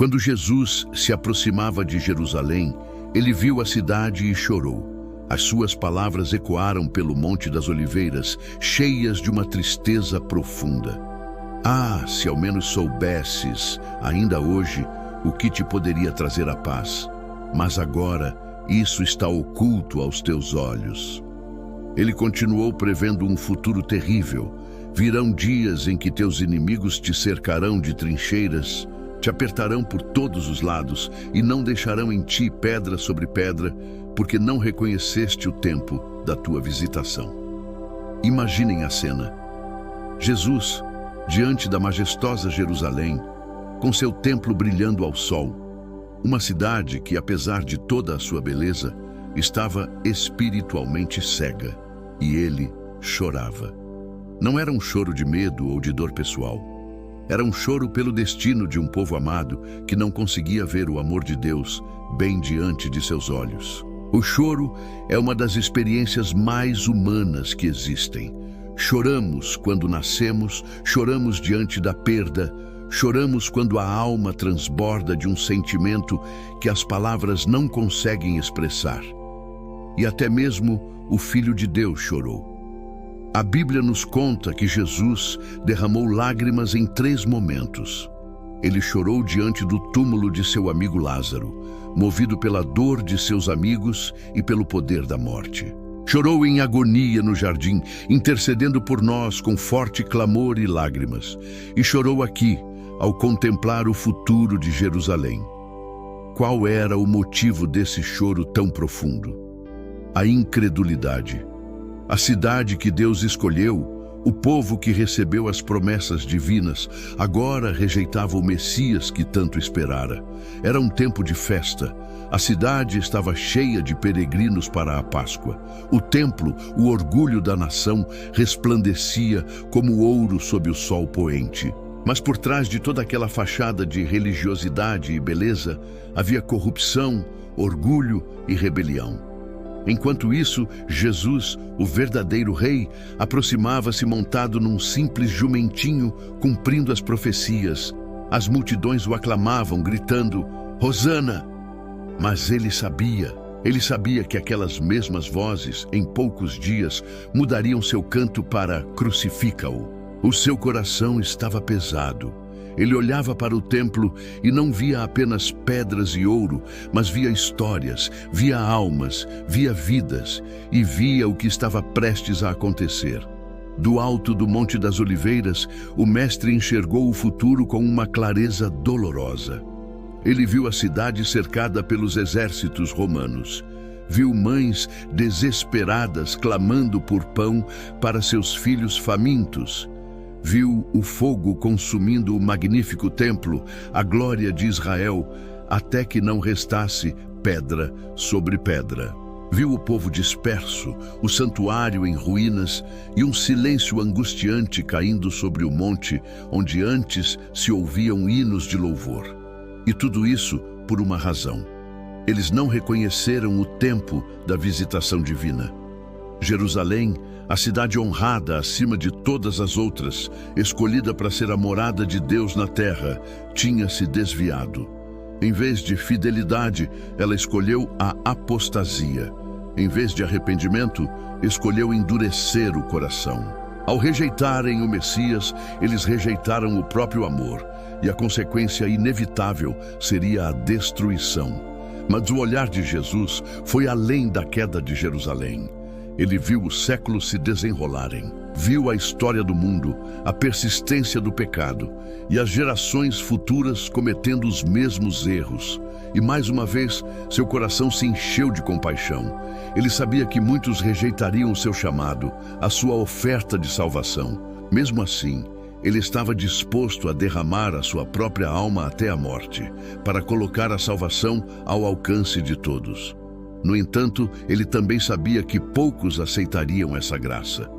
Quando Jesus se aproximava de Jerusalém, ele viu a cidade e chorou. As suas palavras ecoaram pelo Monte das Oliveiras, cheias de uma tristeza profunda. Ah, se ao menos soubesses, ainda hoje, o que te poderia trazer a paz. Mas agora, isso está oculto aos teus olhos. Ele continuou prevendo um futuro terrível. Virão dias em que teus inimigos te cercarão de trincheiras, te apertarão por todos os lados e não deixarão em ti pedra sobre pedra, porque não reconheceste o tempo da tua visitação. Imaginem a cena. Jesus, diante da majestosa Jerusalém, com seu templo brilhando ao sol, uma cidade que, apesar de toda a sua beleza, estava espiritualmente cega, e ele chorava. Não era um choro de medo ou de dor pessoal. Era um choro pelo destino de um povo amado que não conseguia ver o amor de Deus bem diante de seus olhos. O choro é uma das experiências mais humanas que existem. Choramos quando nascemos, choramos diante da perda, choramos quando a alma transborda de um sentimento que as palavras não conseguem expressar. E até mesmo o Filho de Deus chorou. A Bíblia nos conta que Jesus derramou lágrimas em 3 momentos. Ele chorou diante do túmulo de seu amigo Lázaro, movido pela dor de seus amigos e pelo poder da morte. Chorou em agonia no jardim, intercedendo por nós com forte clamor e lágrimas. E chorou aqui, ao contemplar o futuro de Jerusalém. Qual era o motivo desse choro tão profundo? A incredulidade. A cidade que Deus escolheu, o povo que recebeu as promessas divinas, agora rejeitava o Messias que tanto esperara. Era um tempo de festa. A cidade estava cheia de peregrinos para a Páscoa. O templo, o orgulho da nação, resplandecia como ouro sob o sol poente. Mas por trás de toda aquela fachada de religiosidade e beleza, havia corrupção, orgulho e rebelião. Enquanto isso, Jesus, o verdadeiro rei, aproximava-se montado num simples jumentinho, cumprindo as profecias. As multidões o aclamavam, gritando, Hosana! Mas ele sabia que aquelas mesmas vozes, em poucos dias, mudariam seu canto para crucifica-o. O seu coração estava pesado. Ele olhava para o templo e não via apenas pedras e ouro, mas via histórias, via almas, via vidas e via o que estava prestes a acontecer. Do alto do Monte das Oliveiras, o mestre enxergou o futuro com uma clareza dolorosa. Ele viu a cidade cercada pelos exércitos romanos. Viu mães desesperadas clamando por pão para seus filhos famintos. Viu o fogo consumindo o magnífico templo, a glória de Israel, até que não restasse pedra sobre pedra. Viu o povo disperso, o santuário em ruínas e um silêncio angustiante caindo sobre o monte, onde antes se ouviam hinos de louvor. E tudo isso por uma razão. Eles não reconheceram o tempo da visitação divina. Jerusalém, a cidade honrada acima de todas as outras, escolhida para ser a morada de Deus na terra, tinha se desviado. Em vez de fidelidade, ela escolheu a apostasia. Em vez de arrependimento, escolheu endurecer o coração. Ao rejeitarem o Messias, eles rejeitaram o próprio amor, e a consequência inevitável seria a destruição. Mas o olhar de Jesus foi além da queda de Jerusalém. Ele viu os séculos se desenrolarem, viu a história do mundo, a persistência do pecado e as gerações futuras cometendo os mesmos erros. E mais uma vez, seu coração se encheu de compaixão. Ele sabia que muitos rejeitariam o seu chamado, a sua oferta de salvação. Mesmo assim, ele estava disposto a derramar a sua própria alma até a morte, para colocar a salvação ao alcance de todos. No entanto, ele também sabia que poucos aceitariam essa graça.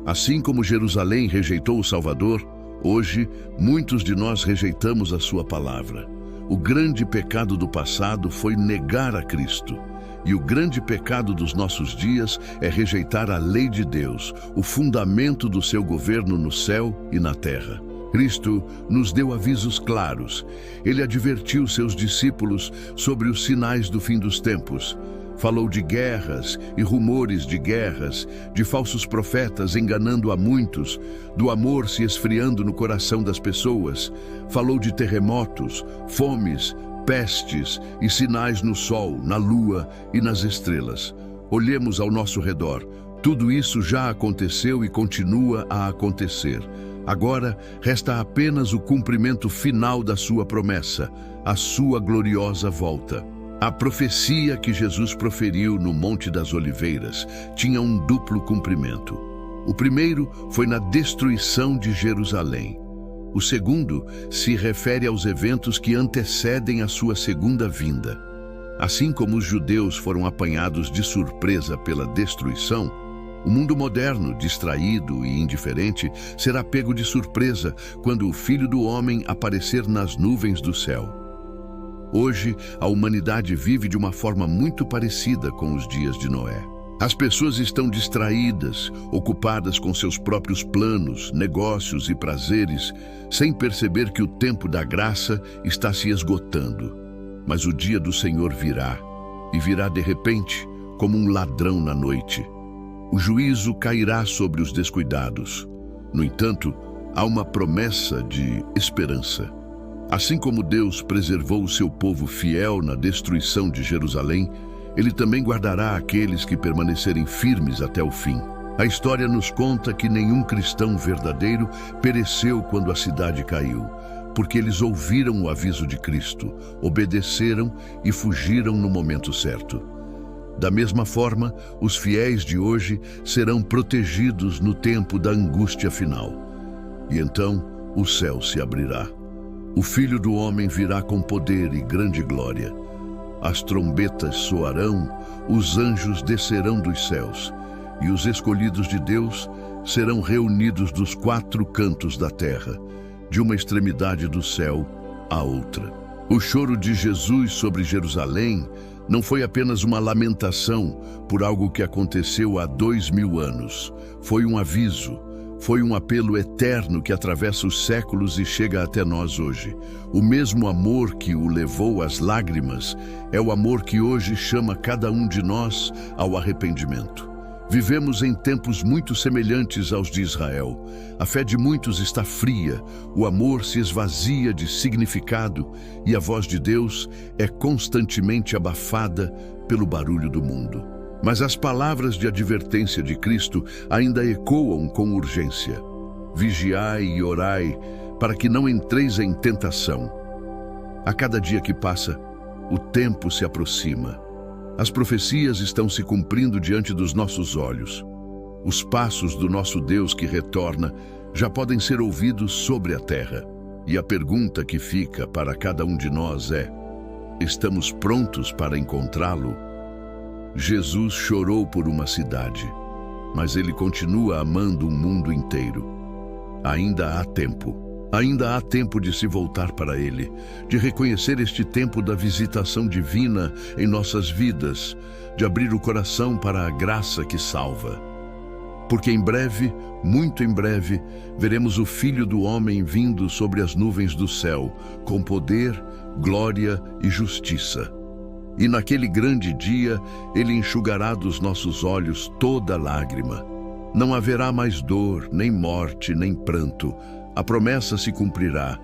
Assim como Jerusalém rejeitou o Salvador, hoje muitos de nós rejeitamos a sua palavra. O grande pecado do passado foi negar a Cristo. E o grande pecado dos nossos dias é rejeitar a lei de Deus, o fundamento do seu governo no céu e na terra. Cristo nos deu avisos claros. Ele advertiu seus discípulos sobre os sinais do fim dos tempos. Falou de guerras e rumores de guerras, de falsos profetas enganando a muitos, do amor se esfriando no coração das pessoas. Falou de terremotos, fomes, pestes e sinais no sol, na lua e nas estrelas. Olhemos ao nosso redor. Tudo isso já aconteceu e continua a acontecer. Agora, resta apenas o cumprimento final da sua promessa, a sua gloriosa volta. A profecia que Jesus proferiu no Monte das Oliveiras tinha um duplo cumprimento. O primeiro foi na destruição de Jerusalém. O segundo se refere aos eventos que antecedem a sua segunda vinda. Assim como os judeus foram apanhados de surpresa pela destruição, o mundo moderno, distraído e indiferente, será pego de surpresa quando o Filho do Homem aparecer nas nuvens do céu. Hoje, a humanidade vive de uma forma muito parecida com os dias de Noé. As pessoas estão distraídas, ocupadas com seus próprios planos, negócios e prazeres, sem perceber que o tempo da graça está se esgotando. Mas o dia do Senhor virá, e virá de repente, como um ladrão na noite. O juízo cairá sobre os descuidados. No entanto, há uma promessa de esperança. Assim como Deus preservou o seu povo fiel na destruição de Jerusalém, Ele também guardará aqueles que permanecerem firmes até o fim. A história nos conta que nenhum cristão verdadeiro pereceu quando a cidade caiu, porque eles ouviram o aviso de Cristo, obedeceram e fugiram no momento certo. Da mesma forma, os fiéis de hoje serão protegidos no tempo da angústia final. E então o céu se abrirá. O Filho do Homem virá com poder e grande glória. As trombetas soarão, os anjos descerão dos céus, e os escolhidos de Deus serão reunidos dos quatro cantos da terra, de uma extremidade do céu à outra. O choro de Jesus sobre Jerusalém não foi apenas uma lamentação por algo que aconteceu há 2000 anos. Foi um aviso, foi um apelo eterno que atravessa os séculos e chega até nós hoje. O mesmo amor que o levou às lágrimas é o amor que hoje chama cada um de nós ao arrependimento. Vivemos em tempos muito semelhantes aos de Israel. A fé de muitos está fria, o amor se esvazia de significado e a voz de Deus é constantemente abafada pelo barulho do mundo. Mas as palavras de advertência de Cristo ainda ecoam com urgência. Vigiai e orai, para que não entreis em tentação. A cada dia que passa, o tempo se aproxima. As profecias estão se cumprindo diante dos nossos olhos. Os passos do nosso Deus que retorna já podem ser ouvidos sobre a terra. E a pergunta que fica para cada um de nós é: estamos prontos para encontrá-lo? Jesus chorou por uma cidade, mas ele continua amando o mundo inteiro. Ainda há tempo. Ainda há tempo de se voltar para Ele, de reconhecer este tempo da visitação divina em nossas vidas, de abrir o coração para a graça que salva. Porque em breve, muito em breve, veremos o Filho do Homem vindo sobre as nuvens do céu, com poder, glória e justiça. E naquele grande dia, Ele enxugará dos nossos olhos toda lágrima. Não haverá mais dor, nem morte, nem pranto. A promessa se cumprirá.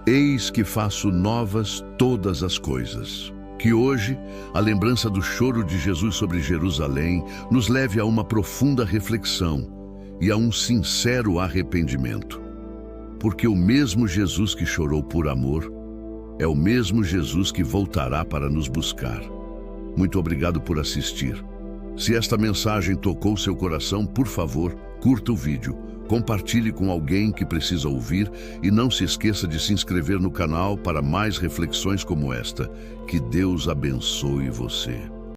Eis que faço novas todas as coisas. Que hoje, a lembrança do choro de Jesus sobre Jerusalém nos leve a uma profunda reflexão e a um sincero arrependimento. Porque o mesmo Jesus que chorou por amor é o mesmo Jesus que voltará para nos buscar. Muito obrigado por assistir. Se esta mensagem tocou seu coração, por favor, curta o vídeo, compartilhe com alguém que precisa ouvir e não se esqueça de se inscrever no canal para mais reflexões como esta. Que Deus abençoe você.